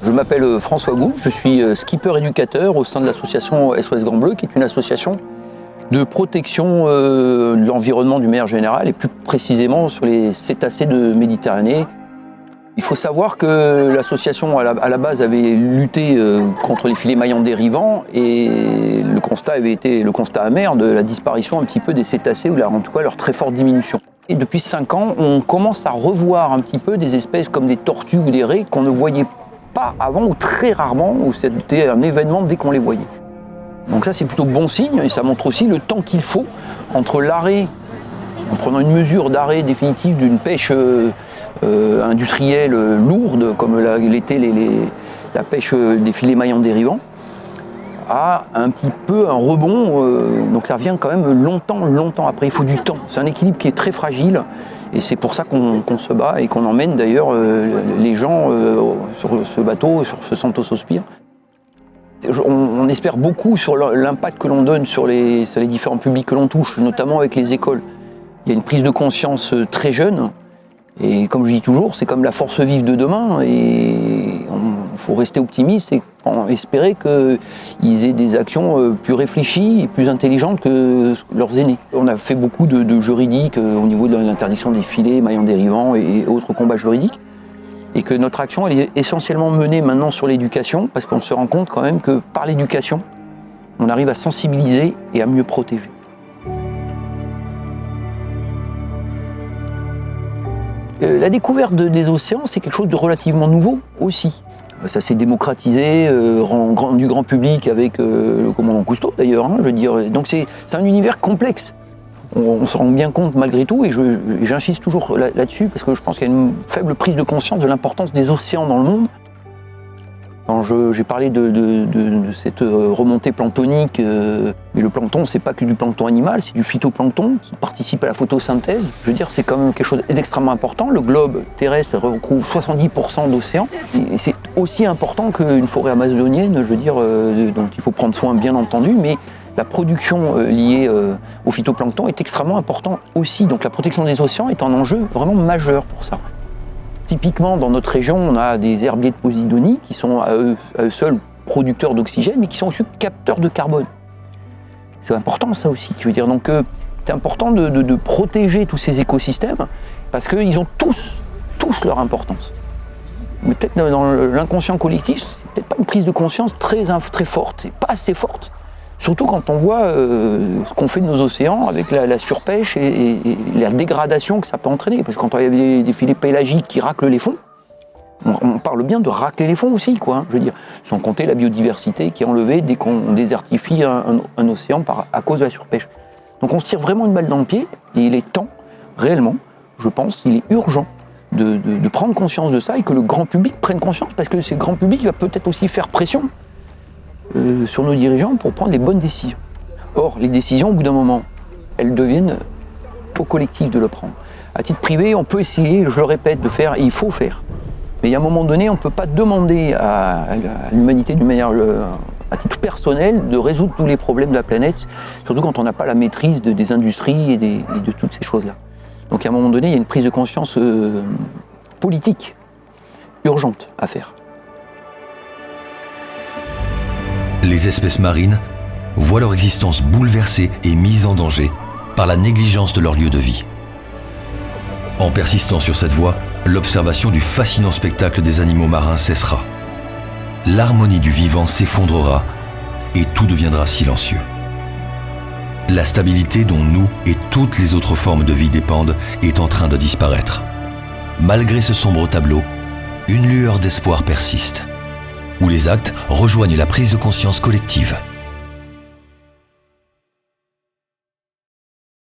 Je m'appelle François Gou, je suis skipper éducateur au sein de l'association SOS Grand Bleu, qui est une association de protection de l'environnement d'une manière générale, et plus précisément sur les cétacés de Méditerranée. Il faut savoir que l'association à la base avait lutté contre les filets maillants dérivants, et le constat avait été le constat amer de la disparition un petit peu des cétacés, ou en tout cas leur très forte diminution. Et depuis 5 ans, on commence à revoir un petit peu des espèces comme des tortues ou des raies qu'on ne voyait pas avant, ou très rarement, ou c'était un événement dès qu'on les voyait. Donc ça, c'est plutôt bon signe, et ça montre aussi le temps qu'il faut entre l'arrêt, en prenant une mesure d'arrêt définitive d'une pêche industrielle lourde, comme l'était la pêche des filets maillants dérivants, à un petit peu un rebond, donc ça revient quand même longtemps après. Il faut du temps, c'est un équilibre qui est très fragile, et c'est pour ça qu'on se bat et qu'on emmène d'ailleurs les gens sur ce bateau, sur ce Santos Sospir. On espère beaucoup sur l'impact que l'on donne sur les différents publics que l'on touche, notamment avec les écoles. Il y a une prise de conscience très jeune, et comme je dis toujours, c'est comme la force vive de demain, et il faut rester optimiste et espérer qu'ils aient des actions plus réfléchies et plus intelligentes que leurs aînés. On a fait beaucoup de juridiques au niveau de l'interdiction des filets, maillants dérivants et autres combats juridiques, et que notre action elle est essentiellement menée maintenant sur l'éducation, parce qu'on se rend compte quand même que par l'éducation, on arrive à sensibiliser et à mieux protéger. La découverte des océans, c'est quelque chose de relativement nouveau aussi. Ça s'est démocratisé, du grand public avec le commandant Cousteau d'ailleurs, je veux dire. Donc c'est un univers complexe. On se rend bien compte malgré tout, et j'insiste toujours là-dessus, parce que je pense qu'il y a une faible prise de conscience de l'importance des océans dans le monde. Quand j'ai parlé de cette remontée planctonique, mais le plancton, c'est pas que du plancton animal, c'est du phytoplancton qui participe à la photosynthèse. Je veux dire, c'est quand même quelque chose d'extrêmement important. Le globe terrestre recouvre 70% d'océans, et c'est aussi important qu'une forêt amazonienne, je veux dire, dont il faut prendre soin bien entendu, mais la production liée au phytoplancton est extrêmement importante aussi. Donc la protection des océans est un enjeu vraiment majeur pour ça. Typiquement, dans notre région, on a des herbiers de Posidonie qui sont à eux seuls producteurs d'oxygène, mais qui sont aussi capteurs de carbone. C'est important ça aussi. Je veux dire, donc c'est important de protéger tous ces écosystèmes, parce qu'ils ont tous leur importance. Mais peut-être dans l'inconscient collectif, c'est peut-être pas une prise de conscience très forte, et pas assez forte. Surtout quand on voit ce qu'on fait de nos océans avec la surpêche et la dégradation que ça peut entraîner. Parce que quand il y a des filets pélagiques qui raclent les fonds, on parle bien de racler les fonds aussi, quoi. Je veux dire, sans compter la biodiversité qui est enlevée dès qu'on désertifie un océan à cause de la surpêche. Donc on se tire vraiment une balle dans le pied, et il est temps, réellement, je pense, il est urgent de prendre conscience de ça, et que le grand public prenne conscience, parce que ce grand public va peut-être aussi faire pression sur nos dirigeants pour prendre les bonnes décisions. Or, les décisions, au bout d'un moment, elles deviennent au collectif de le prendre. À titre privé, on peut essayer, je le répète, de faire, et il faut faire. Mais à un moment donné, on ne peut pas demander à l'humanité d'une manière, à titre personnel, de résoudre tous les problèmes de la planète, surtout quand on n'a pas la maîtrise des industries et de toutes ces choses-là. Donc à un moment donné, il y a une prise de conscience politique urgente à faire. Les espèces marines voient leur existence bouleversée et mise en danger par la négligence de leur lieu de vie. En persistant sur cette voie, l'observation du fascinant spectacle des animaux marins cessera. L'harmonie du vivant s'effondrera et tout deviendra silencieux. La stabilité dont nous et toutes les autres formes de vie dépendent est en train de disparaître. Malgré ce sombre tableau, une lueur d'espoir persiste, où les actes rejoignent la prise de conscience collective.